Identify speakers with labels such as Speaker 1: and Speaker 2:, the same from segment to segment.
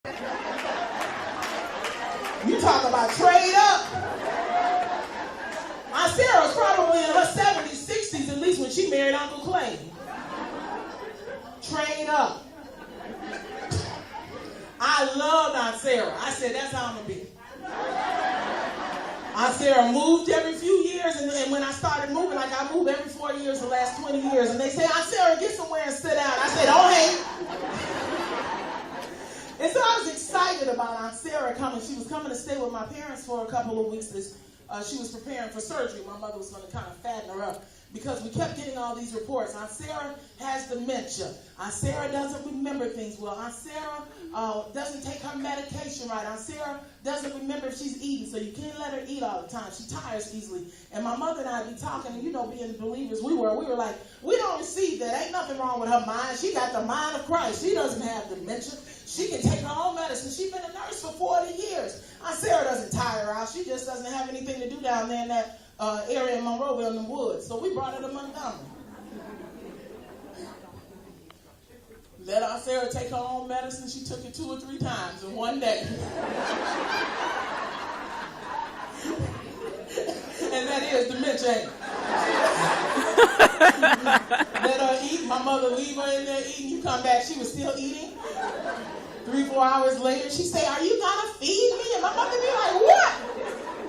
Speaker 1: You talk about trade up. Aunt Sarah was probably in her 70s, 60s, at least when she married Uncle Clay. Trade up. I loved Aunt Sarah. I said, that's how I'm going to be. Aunt Sarah moved every few years, and when I started moving, like I moved every 4 years the last 20 years, and they say, Aunt Sarah, get somewhere and sit down. I said, oh, hey. And so I was excited about Aunt Sarah coming. She was coming to stay with my parents for a couple of weeks. She was preparing for surgery. My mother was going to kind of fatten her up because we kept getting all these reports. Aunt Sarah has dementia. Aunt Sarah doesn't remember things well. Aunt Sarah doesn't take her medication right. Aunt Sarah doesn't remember if she's eating, so you can't let her eat all the time. She tires easily. And my mother and I would be talking, and being the believers we were like, we don't receive that. Ain't nothing wrong with her mind. She got the mind of Christ. She doesn't have dementia. She can take her own medicine. She's been a nurse for 40 years. Aunt Sarah doesn't tire out. She just doesn't have anything to do down there in that area in Monroeville in the woods. So we brought her to Montgomery. Let Aunt Sarah take her own medicine. She took it 2 or 3 times in one day. And that is dementia, ain't it? Let her eat. My mother leave her in there eating. You come back, she was still eating. 3, 4 hours later, she say, are you going to feed me? And my mother be like, what?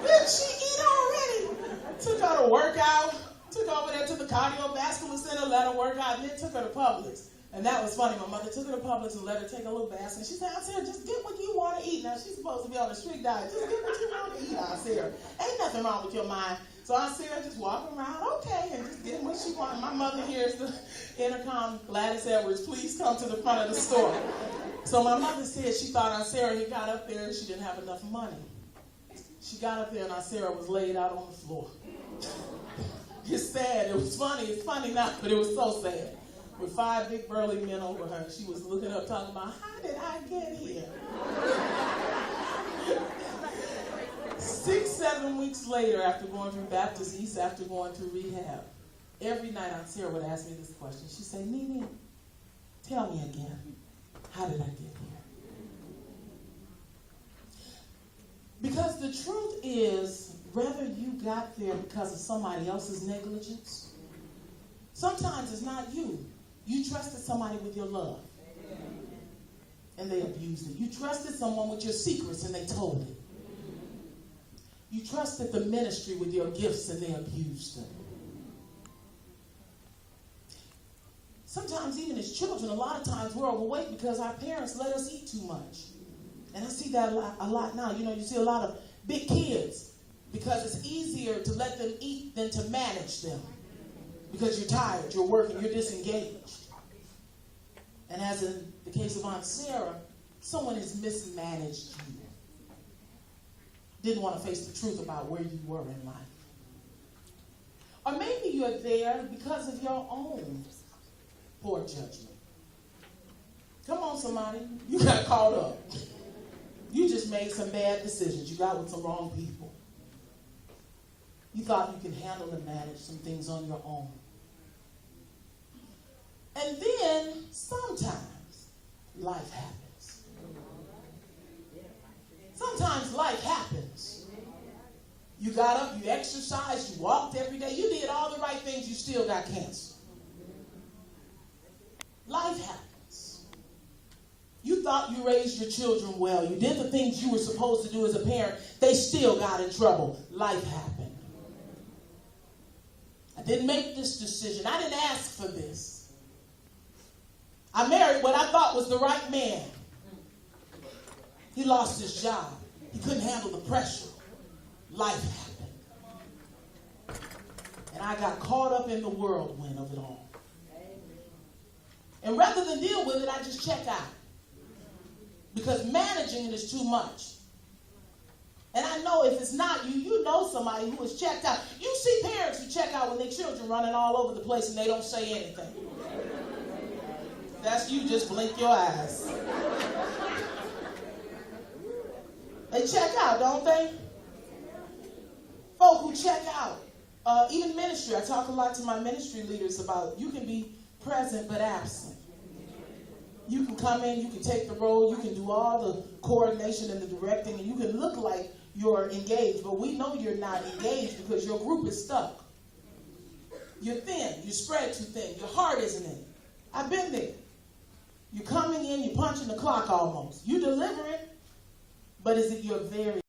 Speaker 1: Didn't she eat already? Took her to work out. Took her over there to the cardiovascular center, let her work out, and then took her to Publix. And that was funny. My mother took her to Publix and let her take a little bath. And she said, Aunt Sarah, just get what you want to eat. Now, she's supposed to be on a strict diet. Just get what you want to eat, Aunt Sarah. Ain't nothing wrong with your mind. So Aunt Sarah just walking around, okay, and just getting what she wanted. My mother hears the intercom, Gladys Edwards, please come to the front of the store. So my mother said she thought Aunt Sarah had got up there and she didn't have enough money. She got up there and Aunt Sarah was laid out on the floor. It's sad. It was funny. It's funny now, but it was so sad. With 5 big burly men over her, she was looking up talking about, how did I get here? 6, 7 weeks later, after going through Baptist East, after going through rehab, every night Aunt Sarah would ask me this question. She'd say, Nene, tell me again, how did I get here? Because the truth is, whether you got there because of somebody else's negligence, sometimes it's not you. You trusted somebody with your love, and they abused it. You trusted someone with your secrets, and they told it. You trusted the ministry with your gifts, and they abused them. Sometimes even as children, a lot of times we're overweight because our parents let us eat too much. And I see that a lot now. You see a lot of big kids because it's easier to let them eat than to manage them. Because you're tired, you're working, you're disengaged. And as in the case of Aunt Sarah, someone has mismanaged you. Didn't want to face the truth about where you were in life. Or maybe you're there because of your own poor judgment. Come on, somebody. You got caught up. You just made some bad decisions. You got with some wrong people. You thought you could handle and manage some things on your own. And then, sometimes, life happens. Sometimes life happens. You got up, you exercised, you walked every day, you did all the right things, you still got cancer. Life happens. You thought you raised your children well. You did the things you were supposed to do as a parent. They still got in trouble. Life happened. I didn't make this decision. I didn't ask for this. I married what I thought was the right man. He lost his job. He couldn't handle the pressure. Life happened. And I got caught up in the whirlwind of it all. And rather than deal with it, I just check out. Because managing it is too much. And I know if it's not you, you know somebody who is checked out. You see parents who check out when their children running all over the place and they don't say anything. That's you, just blink your eyes. They check out, don't they? Folk who check out. Even ministry. I talk a lot to my ministry leaders about you can be present but absent. You can come in, you can take the role, you can do all the coordination and the directing, and you can look like you're engaged, but we know you're not engaged because your group is stuck. You're thin, you're spread too thin, your heart isn't in it. I've been there. You're coming in, you're punching the clock almost. You're delivering, but is it your very